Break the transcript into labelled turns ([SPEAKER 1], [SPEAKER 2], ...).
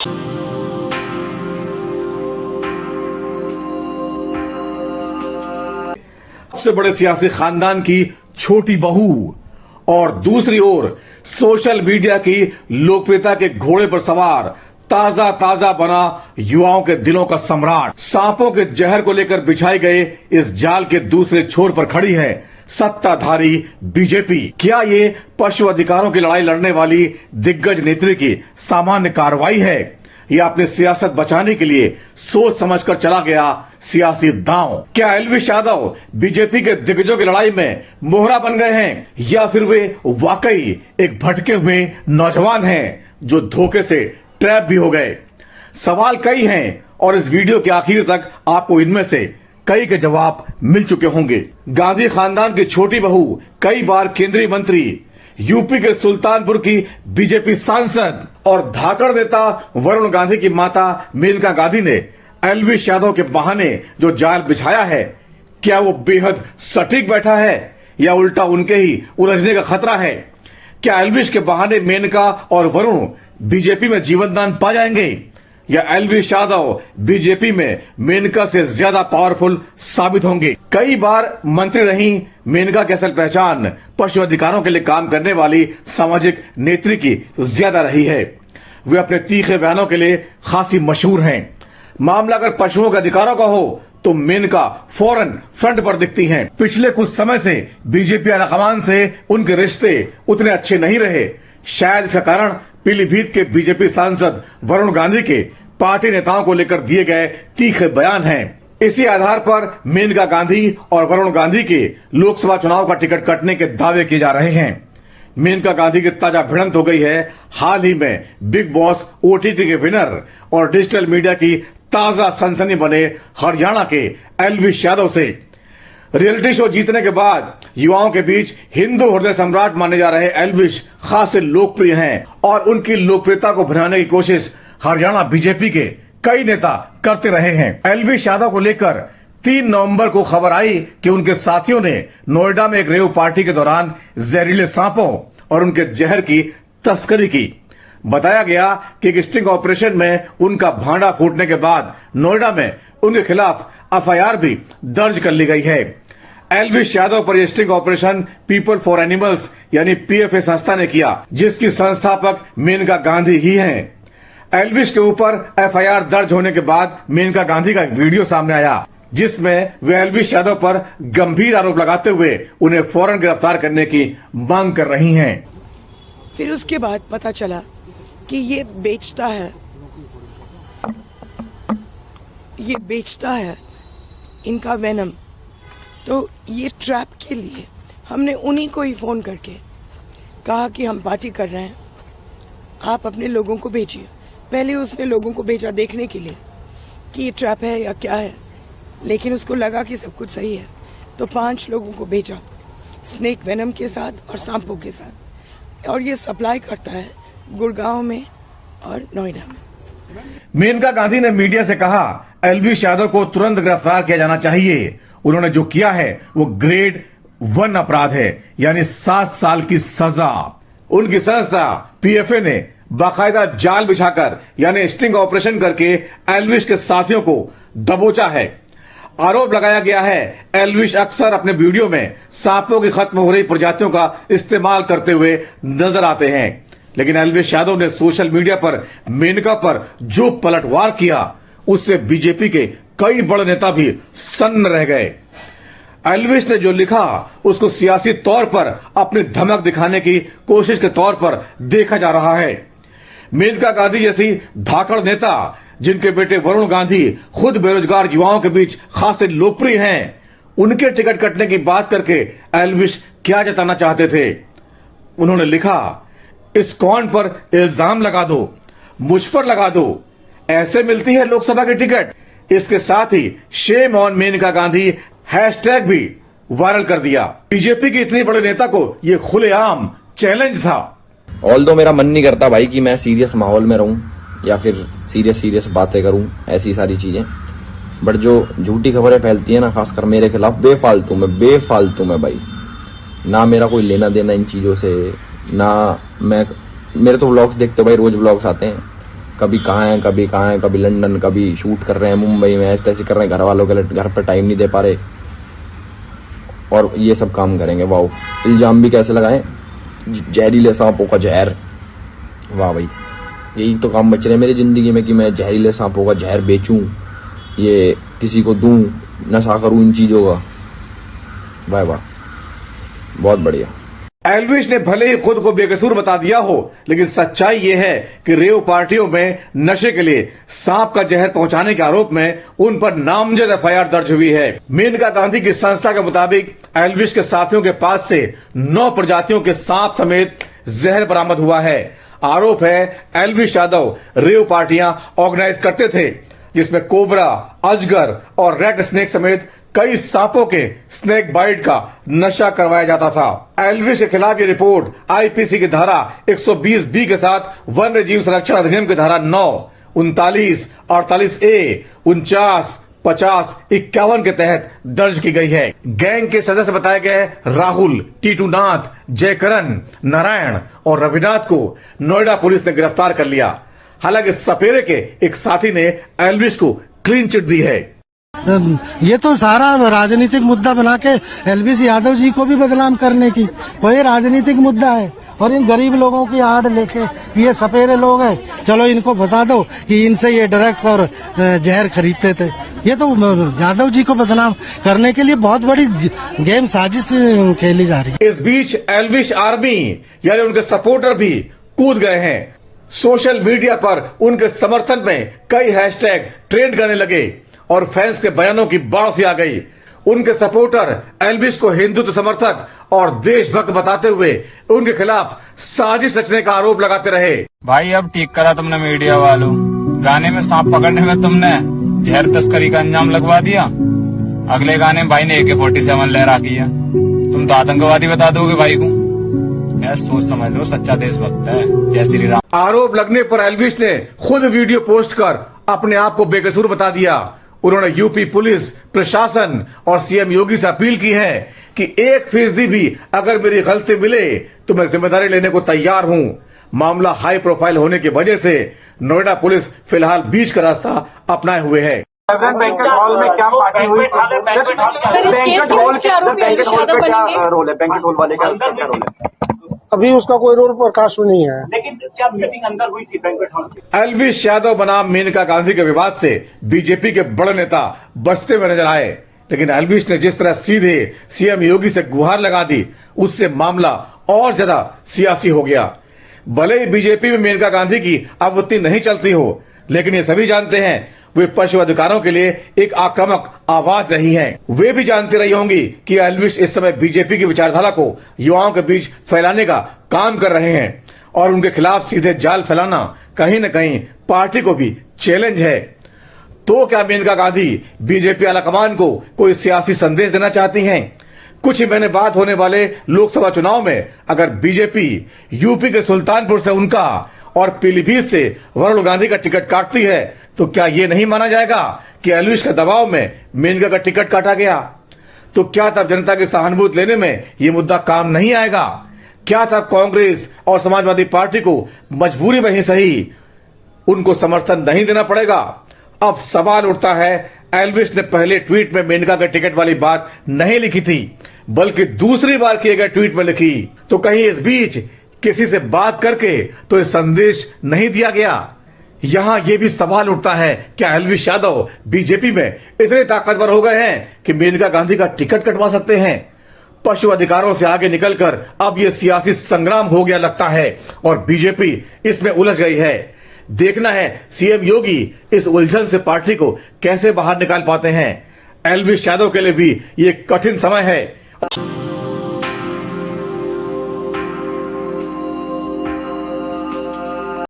[SPEAKER 1] सबसे बड़े सियासी खानदान की छोटी बहू और दूसरी ओर सोशल मीडिया की लोकप्रियता के घोड़े पर सवार ताजा ताजा बना युवाओं के दिलों का सम्राट। सांपों के जहर को लेकर बिछाए गए इस जाल के दूसरे छोर पर खड़ी है सत्ताधारी बीजेपी। क्या ये पशु अधिकारों की लड़ाई लड़ने वाली दिग्गज नेत्री की सामान्य कार्रवाई है या अपनी सियासत बचाने के लिए सोच समझकर चला गया सियासी दांव? क्या एल्विश यादव बीजेपी के दिग्गजों की लड़ाई में मोहरा बन गए हैं या फिर वे वाकई एक भटके हुए नौजवान हैं जो धोखे से ट्रैप भी हो गए? सवाल कई हैं और इस वीडियो के आखिर तक आपको इनमें से कई के जवाब मिल चुके होंगे। गांधी खानदान की छोटी बहू, कई बार केंद्रीय मंत्री, यूपी के सुल्तानपुर की बीजेपी सांसद और धाकड़ नेता वरुण गांधी की माता मेनका गांधी ने एल्विश यादव के बहाने जो जाल बिछाया है, क्या वो बेहद सटीक बैठा है या उल्टा उनके ही उलझने का खतरा है? क्या एल्विश के बहाने मेनका और वरुण बीजेपी में जीवनदान पा जाएंगे या एल्विश यादव बीजेपी में मेनका से ज्यादा पावरफुल साबित होंगे? कई बार मंत्री रही मेनका की असल पहचान पशु अधिकारों के लिए काम करने वाली सामाजिक नेत्री की ज्यादा रही है। वे अपने तीखे बयानों के लिए खासी मशहूर हैं। मामला अगर पशुओं के अधिकारों का हो तो मेनका फौरन फ्रंट पर दिखती हैं। पिछले कुछ समय से बीजेपी आलाकमान से उनके रिश्ते उतने अच्छे नहीं रहे। शायद इसका कारण पीलीभीत के बीजेपी सांसद वरुण गांधी के पार्टी नेताओं को लेकर दिए गए तीखे बयान हैं। इसी आधार पर मेनका गांधी और वरुण गांधी के लोकसभा चुनाव का टिकट कटने के दावे किए जा रहे हैं। मेनका गांधी की ताजा भिड़ंत हो गई है हाल ही में बिग बॉस ओटीटी के विनर और डिजिटल मीडिया की ताजा सनसनी बने हरियाणा के एल्विश यादव से। रियलिटी शो जीतने के बाद युवाओं के बीच हिंदू हृदय सम्राट माने जा रहे एल्विश खासे लोकप्रिय हैं और उनकी लोकप्रियता को बढ़ाने की कोशिश हरियाणा बीजेपी के कई नेता करते रहे हैं। एल्विश यादव को लेकर 3 नवंबर को खबर आई कि उनके साथियों ने नोएडा में एक रेव पार्टी के दौरान जहरीले सांपों और उनके जहर की तस्करी की। बताया गया कि एक स्टिंग ऑपरेशन में उनका भांडा फूटने के बाद नोएडा में उनके खिलाफ एफआईआर भी दर्ज कर ली गई है। एल्विश यादव पर यह sting operation people for animals यानी पीएफए संस्था ने किया, जिसकी संस्थापक मेनका गांधी ही हैं। एल्विश के ऊपर एफआईआर दर्ज होने के बाद मेनका गांधी का एक वीडियो सामने आया जिसमें वे एल्विश यादव पर गंभीर आरोप लगाते हुए उन्हें फौरन गिरफ्तार करने की मांग कर रही हैं।
[SPEAKER 2] फिर उसके बाद पता चला कि ये बेचता है इनका वेनम। तो ये ट्रैप के लिए हमने उन्हीं को ही फोन करके कहा कि हम पार्टी कर रहे हैं, आप अपने लोगों को भेजिए। पहले उसने लोगों को भेजा देखने के लिए कि ये ट्रैप है या क्या है, लेकिन उसको लगा कि सब कुछ सही है तो 5 लोगों को भेजा स्नेक वेनम के साथ और सांपों के साथ, और ये सप्लाई करता है गुड़गांव में और नोएडा में।
[SPEAKER 1] मेनका गांधी ने मीडिया से कहा एल्विश यादव को तुरंत गिरफ्तार किया जाना चाहिए। उन्होंने जो किया है वो ग्रेड 1 अपराध है, यानी 7 साल की सजा। उनकी संस्था पीएफए ने बाकायदा जाल बिछाकर यानी स्टिंग ऑपरेशन करके एल्विश के साथियों को दबोचा है। आरोप लगाया गया है एल्विश अक्सर अपने वीडियो में सांपों की खत्म हो रही प्रजातियों का इस्तेमाल करते हुए नजर आते हैं, लेकिन एल्विश यादव ने सोशल मीडिया पर मेनका पर जो पलटवार किया उससे बीजेपी के कई बड़े नेता भी सन्न रह गए। एल्विश ने जो लिखा उसको सियासी तौर पर अपनी धमक दिखाने की कोशिश के तौर पर देखा जा रहा है। मेनका गांधी जैसी धाकड़ नेता जिनके बेटे वरुण गांधी खुद बेरोजगार युवाओं के बीच खासे लोकप्रिय हैं, उनके टिकट कटने की बात करके एल्विश क्या जताना चाहते थे? उन्होंने लिखा इस कौन पर इल्जाम लगा दो, मुझ पर लगा दो, ऐसे मिलती है लोकसभा की टिकट। इसके साथ ही shame on Maneka Gandhi hashtag भी वायरल कर दिया। बीजेपी के इतने बड़े नेता को यह खुलेआम चैलेंज था।
[SPEAKER 3] ऑल्दो मेरा मन नहीं करता भाई कि मैं सीरियस माहौल में रहूं या फिर सीरियस बातें करूं, ऐसी सारी चीजें, बट जो झूठी खबरें फैलती है ना खासकर मेरे खिलाफ बेफालतू में भाई, ना मेरा कोई लेना देना इन चीजों से, ना मैं, मेरे तो व्लॉग्स देखते हो भाई, रोज व्लॉग्स आते हैं, कभी कहाँ हैं, कभी लंदन, कभी शूट कर रहे हैं मुंबई में, ऐसे तैसे कर रहे हैं, घर वालों के लिए घर पर टाइम नहीं दे पा रहे और ये सब काम करेंगे। वाह, इल्जाम भी कैसे लगाएं, जहरीले सांपों का जहर। वाह भाई, यही तो काम बच रहे हैं मेरी जिंदगी में कि मैं जहरीले सांपों का जहर बेचूं, ये किसी को दूं, नशा करूं इन चीजों का। वाह वाह, बहुत बढ़िया।
[SPEAKER 1] एल्विश ने भले ही खुद को बेकसूर बता दिया हो, लेकिन सच्चाई यह है कि रेव पार्टियों में नशे के लिए सांप का जहर पहुंचाने के आरोप में उन पर नामजद एफआईआर दर्ज हुई है। मेनका गांधी की संस्था के मुताबिक एल्विश के साथियों के पास से 9 प्रजातियों के सांप समेत जहर बरामद हुआ है। आरोप है एल्विश यादव रेव पार्टियां ऑर्गेनाइज करते थे, जिसमें कोबरा, अजगर और रेड स्नेक समेत कई सांपों के स्नेक बाइट का नशा करवाया जाता था। एल्विश के खिलाफ ये रिपोर्ट आईपीसी की धारा 120B के साथ वन्य जीव संरक्षण अधिनियम की धारा 9, 39, 48A, 49, 50, 51 के तहत दर्ज की गई है। गैंग के सदस्य बताए गए राहुल, टीटू नाथ, जयकरण, नारायण और रविनाथ को नोएडा पुलिस ने गिरफ्तार कर लिया। हालांकि सपेरे के एक साथी ने एल्विश को क्लीन चिट दी है।
[SPEAKER 4] ये तो सारा राजनीतिक मुद्दा बना के एल्विश यादव जी को भी बदनाम करने की वही राजनीतिक मुद्दा है, और इन गरीब लोगों की आड़ लेके ये सपेरे लोग हैं, चलो इनको फंसा दो कि इनसे ये ड्रग्स और जहर खरीदते थे। ये तो यादव जी को बदनाम करने के लिए बहुत बड़ी गेम साजिश खेली जा रही है।
[SPEAKER 1] इस बीच एल्विश आर्मी यानी उनके सपोर्टर भी कूद गए हैं। सोशल मीडिया पर उनके समर्थन में कई हैशटैग ट्रेंड करने लगे और फैंस के बयानों की बाढ़ सी आ गई। उनके सपोर्टर एल्विश को हिंदुत्व समर्थक और देशभक्त बताते हुए उनके खिलाफ साजिश रचने का आरोप लगाते रहे।
[SPEAKER 5] भाई अब ठीक करा तुमने मीडिया वालों, गाने में सांप पकड़ने में तुमने जहर तस्करी का अंजाम लगवा दिया, अगले गाने में भाई ने AK-47 लहरा किया, तुम तो आतंकवादी बता दोगे भाई को। सोच समझ लो, सच्चा देशभक्त है। जय श्री राम।
[SPEAKER 1] आरोप लगने पर एल्विश ने खुद वीडियो पोस्ट कर अपने आप को बेकसूर बता दिया। उन्होंने यूपी पुलिस प्रशासन और सीएम योगी से अपील की है कि 1% भी अगर मेरी गलती मिले तो मैं जिम्मेदारी लेने को तैयार हूं। मामला हाई प्रोफाइल होने की वजह से नोएडा पुलिस फिलहाल बीच का रास्ता अपनाए हुए है।
[SPEAKER 6] बैंकेट हॉल में क्या पार्टी हुई? बैंकेट हॉल का क्या रोल है? बैंकेट हॉल वाले का क्या रोल है?
[SPEAKER 4] अभी उसका कोई रोल प्रकाश में नहीं है,
[SPEAKER 6] लेकिन क्या मीटिंग अंदर हुई थी बैंकेट हॉल की?
[SPEAKER 1] एल्विश यादव बनाम मेनका गांधी के विवाद से बीजेपी के बड़े नेता बचते हुए नजर आए, लेकिन एल्विश ने जिस तरह सीधे सीएम योगी से गुहार लगा दी, उससे मामला और ज्यादा सियासी हो गया। भले ही बीजेपी में मेनका गांधी की अब उतनी नहीं चलती हो, लेकिन ये सभी जानते हैं वे पशु अधिकारों के लिए एक आक्रामक आवाज रही हैं। वे भी जानती रही होंगी कि एल्विश इस समय बीजेपी की विचारधारा को युवाओं के बीच फैलाने का काम कर रहे हैं और उनके खिलाफ सीधे जाल फैलाना कहीं न कहीं पार्टी को भी चैलेंज है। तो क्या मेनका गांधी बीजेपी आलाकमान को कोई सियासी संदेश देना चाहती हैं? कुछ ही महीने बाद होने वाले लोकसभा चुनाव में अगर बीजेपी यूपी के सुल्तानपुर से उनका और पीलीभीत से वरुण गांधी का टिकट काटती है, तो क्या ये नहीं माना जाएगा कि एल्विश के दबाव में मेनका का टिकट काटा गया? तो क्या तब जनता की सहानुभूति लेने में ये मुद्दा काम नहीं आएगा? क्या तब कांग्रेस और समाजवादी पार्टी को मजबूरी में ही सही उनको समर्थन नहीं देना पड़ेगा? अब सवाल उठता है, एल्विश ने पहले ट्वीट में मेनका के टिकट वाली बात नहीं लिखी थी, बल्कि दूसरी बार किए गए ट्वीट में लिखी। तो कहीं इस बीच किसी से बात करके तो ये संदेश नहीं दिया गया? यहां यह भी सवाल उठता है, क्या एल्विश यादव बीजेपी में इतने ताकतवर हो गए हैं कि मेनका गांधी का टिकट कटवा सकते हैं? पशु अधिकारों से आगे निकलकर अब यह सियासी संग्राम हो गया लगता है और बीजेपी इसमें उलझ गई है। देखना है सीएम योगी इस उलझन से पार्टी को कैसे बाहर निकाल पाते हैं। एल्विश यादव के लिए भी ये कठिन समय है।